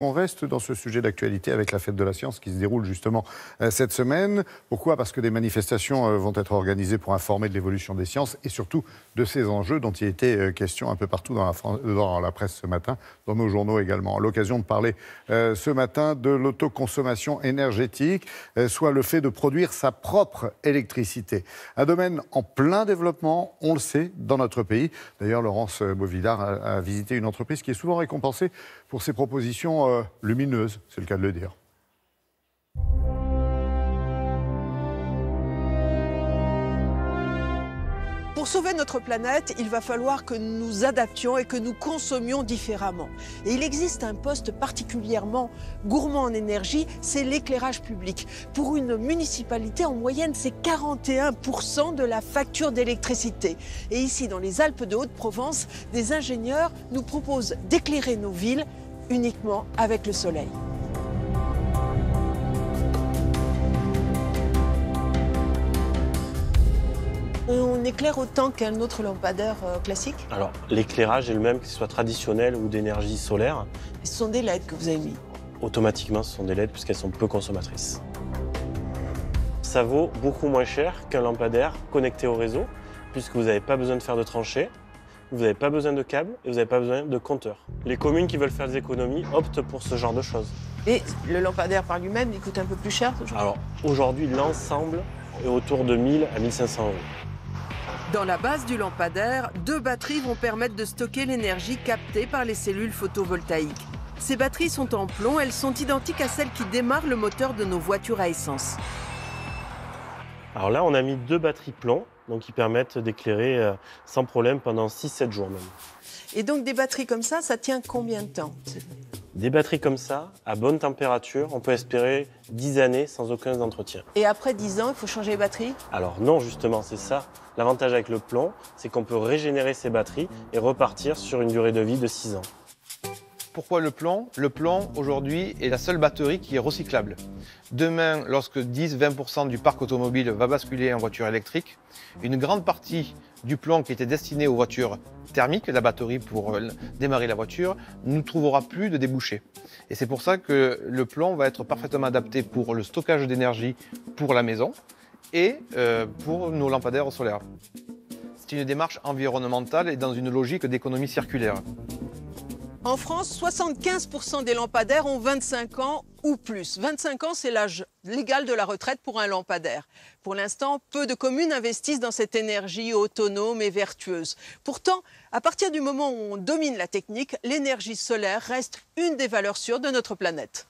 On reste dans ce sujet d'actualité avec la fête de la science qui se déroule justement cette semaine. Pourquoi? Parce que des manifestations vont être organisées pour informer de l'évolution des sciences et surtout de ces enjeux dont il était question un peu partout dans la presse ce matin, dans nos journaux également. L'occasion de parler ce matin de l'autoconsommation énergétique, soit le fait de produire sa propre électricité. Un domaine en plein développement, on le sait, dans notre pays. D'ailleurs, Laurence Beauvillard a visité une entreprise qui est souvent récompensée pour ses propositions lumineuse, c'est le cas de le dire. Pour sauver notre planète, il va falloir que nous nous adaptions et que nous consommions différemment. Et il existe un poste particulièrement gourmand en énergie, c'est l'éclairage public. Pour une municipalité, en moyenne, c'est 41% de la facture d'électricité. Et ici, dans les Alpes de Haute-Provence, des ingénieurs nous proposent d'éclairer nos villes uniquement avec le soleil. On éclaire autant qu'un autre lampadaire classique? Alors, l'éclairage est le même, que ce soit traditionnel ou d'énergie solaire. Ce sont des LED que vous avez mis. Automatiquement, ce sont des LED puisqu'elles sont peu consommatrices. Ça vaut beaucoup moins cher qu'un lampadaire connecté au réseau, puisque vous n'avez pas besoin de faire de tranchées, vous n'avez pas besoin de câbles et vous n'avez pas besoin de compteurs. Les communes qui veulent faire des économies optent pour ce genre de choses. Et le lampadaire par lui-même, il coûte un peu plus cher toujours? Alors, aujourd'hui, l'ensemble est autour de 1000 à 1500 euros. Dans la base du lampadaire, 2 batteries vont permettre de stocker l'énergie captée par les cellules photovoltaïques. Ces batteries sont en plomb, elles sont identiques à celles qui démarrent le moteur de nos voitures à essence. Alors là, on a mis 2 batteries plomb, donc qui permettent d'éclairer sans problème pendant 6-7 jours même. Et donc des batteries comme ça tient combien de temps? Des batteries comme ça, à bonne température, on peut espérer 10 années sans aucun entretien. Et après 10 ans, il faut changer les batteries? Alors non, justement, c'est ça. L'avantage avec le plomb, c'est qu'on peut régénérer ces batteries et repartir sur une durée de vie de 6 ans. Pourquoi le plomb? Le plomb, aujourd'hui, est la seule batterie qui est recyclable. Demain, lorsque 10-20% du parc automobile va basculer en voiture électrique, une grande partie du plomb qui était destiné aux voitures thermiques, la batterie pour démarrer la voiture, ne trouvera plus de débouchés. Et c'est pour ça que le plomb va être parfaitement adapté pour le stockage d'énergie pour la maison et pour nos lampadaires solaires. C'est une démarche environnementale et dans une logique d'économie circulaire. En France, 75% des lampadaires ont 25 ans ou plus. 25 ans, c'est l'âge légal de la retraite pour un lampadaire. Pour l'instant, peu de communes investissent dans cette énergie autonome et vertueuse. Pourtant, à partir du moment où on domine la technique, l'énergie solaire reste une des valeurs sûres de notre planète.